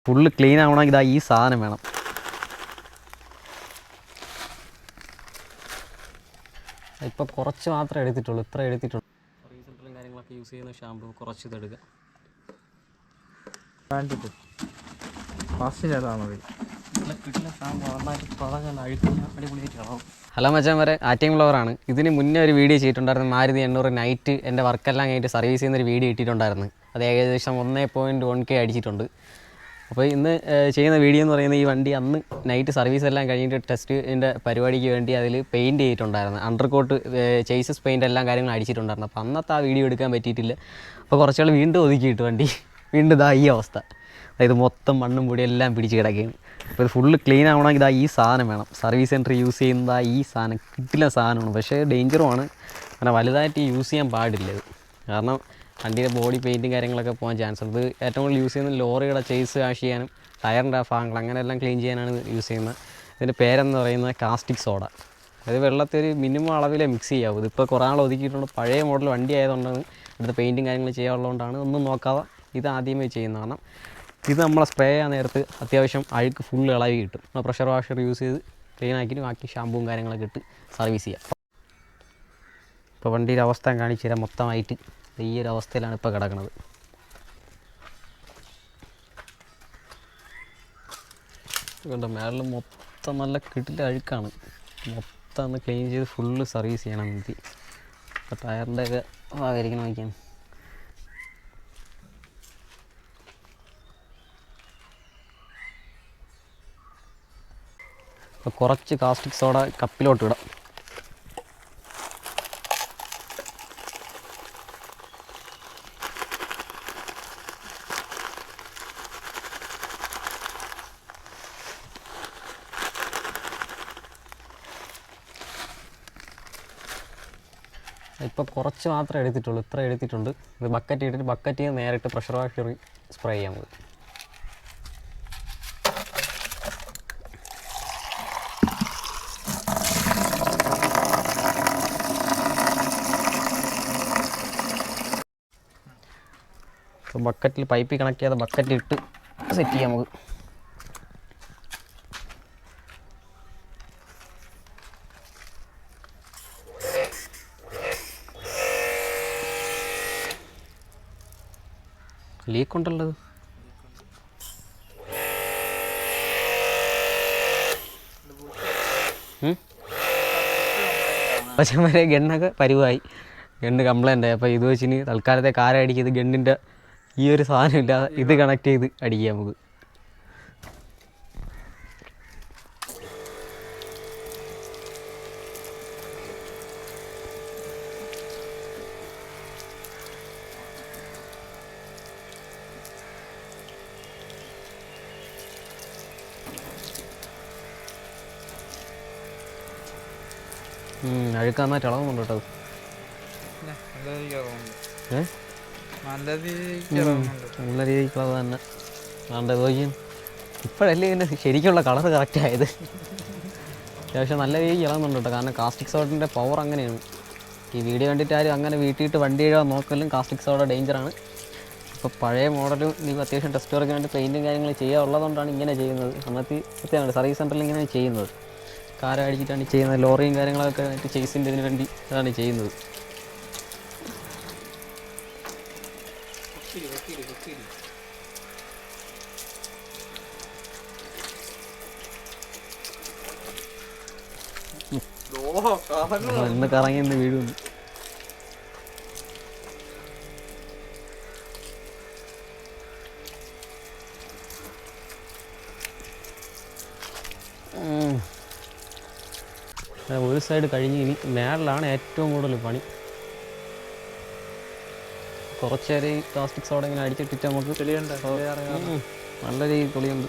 Full clean ആവണമെങ്കിൽ ഇതാ ഈ സാധനം വേണം. ഇപ്പോൾ കുറച്ച് മാത്രമേ എടുത്തിട്ടുള്ളൂ, ഇത്ര എടുത്തിട്ടുള്ളൂ. സർവീസ് സെൻ്ററിലും കാര്യങ്ങളൊക്കെ യൂസ് ചെയ്യുന്ന ഷാമ്പു കുറച്ച് ഇതെടുക്കുക. ഹലോ മച്ചാൻ വരെ ആറ്റിങ് ഫ്ലവറാണ്. ഇതിന് മുന്നേ ഒരു വീഡിയോ ചെയ്തിട്ടുണ്ടായിരുന്നു. മാരുതി 800 നൈറ്റ് എൻ്റെ വർക്കെല്ലാം കഴിഞ്ഞിട്ട് സർവീസ് ചെയ്യുന്നൊരു വീഡിയോ ഇട്ടിട്ടുണ്ടായിരുന്നു. അത് ഏകദേശം 1.1K അടിച്ചിട്ടുണ്ട്. അപ്പോൾ ഇന്ന് ചെയ്യുന്ന വീഡിയോ എന്ന് പറയുന്നത്, ഈ വണ്ടി അന്ന് നൈറ്റ് സർവീസ് എല്ലാം കഴിഞ്ഞിട്ട് ടെസ്റ്റിൻ്റെ പരിപാടിക്ക് വേണ്ടി അതിൽ പെയിൻറ്റ് ചെയ്തിട്ടുണ്ടായിരുന്നു. അണ്ടർകോട്ട് ചേസസ് പെയിൻ്റ് എല്ലാം കാര്യങ്ങളും അടിച്ചിട്ടുണ്ടായിരുന്നു. അപ്പോൾ അന്നത്തെ ആ വീഡിയോ എടുക്കാൻ പറ്റിയിട്ടില്ല. അപ്പോൾ കുറച്ചുകൾ വീണ്ടും ഒതുക്കിയിട്ട് വണ്ടി വീണ്ടും ഇതാ ഈ അവസ്ഥ. അതായത് മൊത്തം മണ്ണും പൊടി എല്ലാം പിടിച്ച് കിടക്കുകയാണ്. അപ്പോൾ ഇത് ഫുള്ള് ക്ലീൻ ആവണമെങ്കിൽ ഇതാ ഈ സാധനം വേണം. സർവീസ് സെൻറ്റർ യൂസ് ചെയ്യുന്നതാ ഈ സാധനം കിട്ടില്ല സാധനമാണ്. പക്ഷേ ഡേഞ്ചറുമാണ്. അങ്ങനെ വലുതായിട്ട് യൂസ് ചെയ്യാൻ പാടില്ല ഇത്. കാരണം വണ്ടിയുടെ ബോഡി പെയിൻറ്റും കാര്യങ്ങളൊക്കെ പോകാൻ ചാൻസ് ഉണ്ട്. ഇത് ഏറ്റവും കൂടുതൽ യൂസ് ചെയ്യുന്നത് ലോറിയുടെ ചേസ് വാഷ് ചെയ്യാനും ടയറിൻ്റെ ഭാഗങ്ങൾ അങ്ങനെയെല്ലാം ക്ലീൻ ചെയ്യാനാണ് യൂസ് ചെയ്യുന്നത്. ഇതിൻ്റെ പേരെന്ന് പറയുന്നത് കാസ്റ്റിക് സോഡ. അത് വെള്ളത്തിൽ ഒരു മിനിമം അളവിലേ മിക്സ് ചെയ്യാവൂ. ഇതിപ്പോൾ കുറേ ആൾ ഒതുക്കിയിട്ടുണ്ട്. പഴയ മോഡൽ വണ്ടി ആയതുകൊണ്ടാണ് ഇവിടുത്തെ പെയിൻറ്റും കാര്യങ്ങൾ ചെയ്യാനുള്ളതുകൊണ്ടാണ് ഒന്നും നോക്കാതെ ഇത് ആദ്യമേ ചെയ്യുന്നത്. കാരണം ഇത് നമ്മളെ സ്പ്രേ ചെയ്യാൻ നേരത്ത് അത്യാവശ്യം അഴുക്ക് ഫുള്ള് ഇളവി കിട്ടും. നമ്മൾ പ്രഷർ വാഷർ യൂസ് ചെയ്ത് ക്ലീൻ ആക്കിയിട്ട് ബാക്കി ഷാമ്പുവും കാര്യങ്ങളൊക്കെ ഇട്ട് സർവീസ് ചെയ്യാം. ഇപ്പോൾ വണ്ടിയുടെ അവസ്ഥ കാണിച്ചു തരാം. മൊത്തമായിട്ട് ഈ ഒരു അവസ്ഥയിലാണ് ഇപ്പോൾ കിടക്കുന്നത്. കണ്ടോ, മേളിൽ മൊത്തം നല്ല കിട്ടില്ല അഴുക്കാണ്. മൊത്തം ഒന്ന് ക്ലീൻ ചെയ്ത് ഫുള്ള് സർവീസ് ചെയ്യണം മതി. ഇപ്പോൾ ടയറിൻ്റെ ഒക്കെ ഭാഗമായിരിക്കണം നോക്കിയാണ്. അപ്പോൾ കുറച്ച് കാസ്റ്റിക് സോഡ കപ്പിലോട്ട് ഇടാം. ഇപ്പോൾ കുറച്ച് മാത്രമേ എടുത്തിട്ടുള്ളൂ, ഇത്ര എടുത്തിട്ടുണ്ട്. ഇത് ബക്കറ്റ് ഇട്ടിട്ട് ബക്കറ്റിൽ നിന്ന് നേരിട്ട് പ്രഷർ വാഷർ സ്പ്രേ ചെയ്യാൻ മതി. ബക്കറ്റിൽ പൈപ്പിൽ കണക്ട് ചെയ്യാതെ ബക്കറ്റ് ഇട്ട് സെറ്റ് ചെയ്യാം നമുക്ക്. ലീക്ക് ഉണ്ടല്ലോ. പക്ഷേ വരെ ഗണ്ണൊക്കെ പരുവായി, ഗണ്ണ് കംപ്ലൈൻ്റ് ആയി. അപ്പോൾ ഇത് വെച്ചിന് തൽക്കാലത്തെ കാരടിക്കത് ഗണ്ണിൻ്റെ ഈ ഒരു സാധനം ഇല്ലാതെ ഇത് കണക്ട് ചെയ്ത് അടിക്കാം നമുക്ക്. അഴുക്കാൻ നന്നായിട്ട് ഇളകുന്നുണ്ട് കേട്ടോ. നല്ല രീതിക്കുള്ളത് തന്നെ വേണ്ടത് നോക്കി. ഇപ്പോഴല്ലേ ഇതിൻ്റെ ശരിക്കുള്ള കളർ കറക്റ്റ് ആയത്. അത്യാവശ്യം നല്ല രീതിക്ക് ഇളകുന്നുണ്ട് കേട്ടോ. കാരണം കാസ്റ്റിക് സോഡിൻ്റെ പവർ അങ്ങനെയാണ്. ഈ വീഡിയോ കണ്ടിട്ട് ആരും അങ്ങനെ വീട്ടിയിട്ട് വണ്ടി എഴുതാൻ നോക്കലും കാസ്റ്റിക് സോഡ ഡേഞ്ചറാണ്. ഇപ്പോൾ പഴയ മോഡലും നിങ്ങൾ അത്യാവശ്യം ടെസ്റ്റ് വർക്ക് വേണ്ടി പെയിൻറ്റും കാര്യങ്ങൾ ചെയ്യാനുള്ളതുകൊണ്ടാണ് ഇങ്ങനെ ചെയ്യുന്നത്. അന്നത്തെ സത്യമാണ് സർവീസ് സെൻറ്ററിൽ ഇങ്ങനെ ചെയ്യുന്നത്. കാര അടിച്ചിട്ടാണ് ചെയ്യുന്നത്. ലോറിയും കാര്യങ്ങളൊക്കെ ആയിട്ട് ചേസിൻ്റെ ഇതിന് വേണ്ടി അതാണ് ചെയ്യുന്നത്. ഇന്ന് കറങ്ങി ഇന്ന് വീഴുന്നു. ഒരു സൈഡ് കഴിഞ്ഞ് ഇനി മേളിലാണ് ഏറ്റവും കൂടുതൽ പണി. കുറച്ച് നേരം ഈ പ്ലാസ്റ്റിക് സോഡ ഇങ്ങനെ അടിച്ചിട്ടിട്ട് നമുക്ക് നല്ല രീതിയിൽ തുളിയുണ്ട്.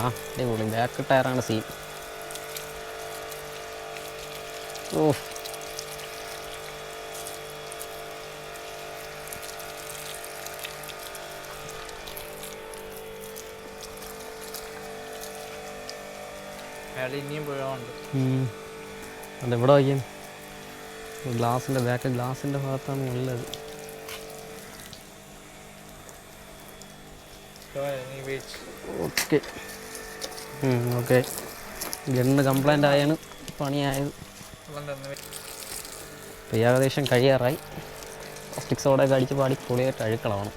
അടിപൊളി. Back ടയറാണ് scene. ഓ ഇനിയും പുഴമുണ്ട്. അതെവിടെ വയ്ക്കും? ഗ്ലാസിൻ്റെ ബാക്ക് ഗ്ലാസിൻ്റെ ഭാഗത്താണ് ഉള്ളത്. Okay okay. ഗണ്ണ് കംപ്ലൈൻ്റ് ആയാണ് പണിയായത്. ഇപ്പോൾ ഏകദേശം കഴിയാറായി. പ്ലാസ്റ്റിക് സോഡയൊക്കെ അടിച്ച് പാടി പൊളിയായിട്ട് അഴുക്കളാണ്.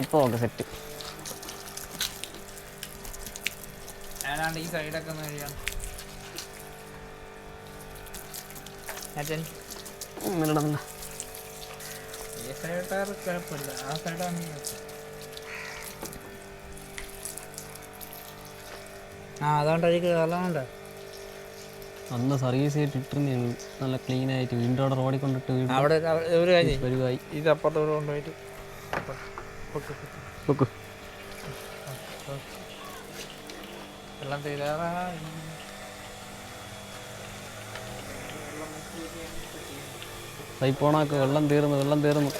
ഇപ്പോൾ ഓക്കെ സെറ്റ്. ഈ സൈഡൊക്കെ ഒന്ന് കഴിയാം. ഈ സൈഡ് ടയർ കുഴപ്പമില്ല, ആ സൈഡാണ്. അതുകൊണ്ട് അഴിക്ക് വെള്ളമുണ്ട്. അന്ന് സർവീസ് ചെയ്തിട്ട് ഇട്ടിരുന്നതാണ് നല്ല ക്ലീൻ ആയിട്ട്. വീണ്ടോടെ റോഡിൽ കൊണ്ടിട്ട് അവിടെ ഒരു പരിവായി. ഇത് അപ്പുറത്തോട് കൊണ്ടുപോയിട്ട് വെള്ളം തീരാറായി. പൈപ്പ് ഓണാക്ക്. വെള്ളം തീർന്നു.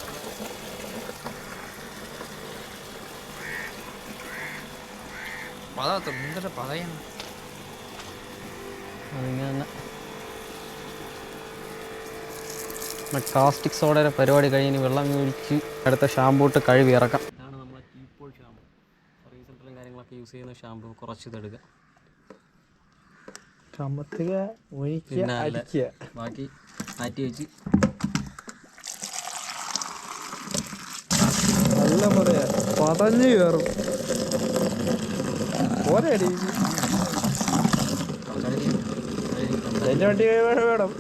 എന്തൊക്കെ പറയണം. അതിങ്ങനെ കാസ്റ്റിക് സോഡയുടെ പരിപാടി കഴിഞ്ഞ് വെള്ളം ഒഴിച്ച് അടുത്ത ഷാമ്പൂ ഇട്ട് കഴുകി ഇറക്കാം. ഇതാണ് നമ്മളെ ടീപ്പോൾ ഷാമ്പു. സർവീസ് സെൻ്ററും കാര്യങ്ങളൊക്കെ യൂസ് ചെയ്യുന്ന ഷാമ്പു. കുറച്ച് ഇതെടുക്കുക, ബാക്കി മാറ്റി വെച്ച് നല്ല പറയാ പതഞ്ഞു കയറും. പോരടി എൻ്റെ വണ്ടി വേണം.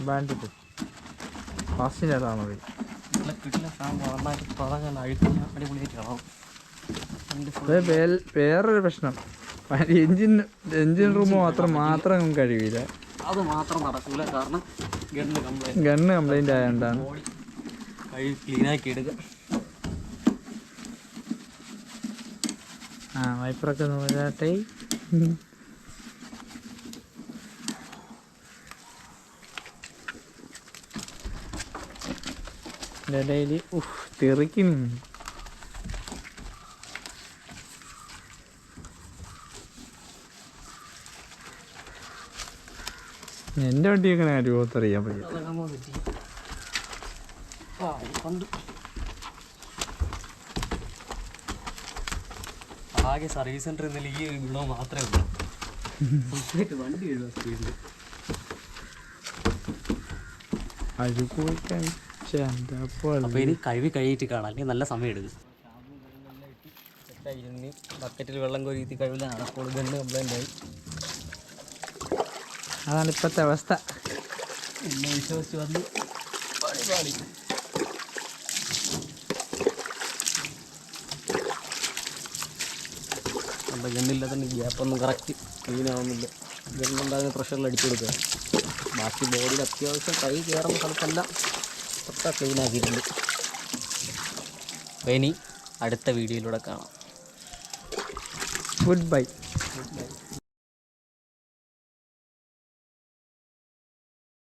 ബാൻഡിട്ട് ഫാസ്റ്റിനാണ് വേറൊരു പ്രശ്നം. എഞ്ചിൻ റൂം മാത്രം കഴിയില്ല. അത് മാത്രം നടക്കൂല, കാരണം ഗണ്ണ് കംപ്ലൈന്റ് ആയതുകൊണ്ടാണ്. ക്ലീനാക്കി എടുക്കുക. വൈപ്പറൊക്കെ നോക്കാട്ടെ. ഇടയിൽ തെറിക്കുന്നു. എൻ്റെ വണ്ടിയൊക്കെ രൂപത്തറിയാൻ പറ്റും. ആകെ സർവീസ് സെൻ്റർ ഇന്നലെ ഈ ഗുണം മാത്രമേ ഉള്ളൂ. വണ്ടി അപ്പോൾ ഇനി കഴുകിയിട്ട് കാണാം, അല്ലെങ്കിൽ നല്ല സമയം എടുക്കും. സെറ്റായിരുന്നു. ബക്കറ്റിൽ വെള്ളം കോരിത്തി കഴിവില്ലാണ്. അപ്പോൾ ഗണ്ണ് കംപ്ലൈൻ്റ് ആയി. അതാണ് ഇപ്പോഴത്തെ അവസ്ഥ. എന്നെ വിശ്വസിച്ച് വന്ന് പാടി. നമ്മുടെ ഗണ്ണില്ലാത്തതിന് ഗ്യാപ്പൊന്നും കറക്റ്റ് ക്ലീൻ ആവുന്നില്ല. ഗണ്ണുണ്ടാകുന്ന പ്രഷറിൽ അടിച്ചു കൊടുക്കുക. ബാക്കി ബോഡിയിൽ അത്യാവശ്യം കൈ കയറുന്ന സ്ഥലത്തെല്ലാം തൊട്ടാ ക്ലീൻ ആക്കിയിട്ടുണ്ട്. അപ്പോൾ ഇനി അടുത്ത വീഡിയോയിലൂടെ കാണാം. Good bye.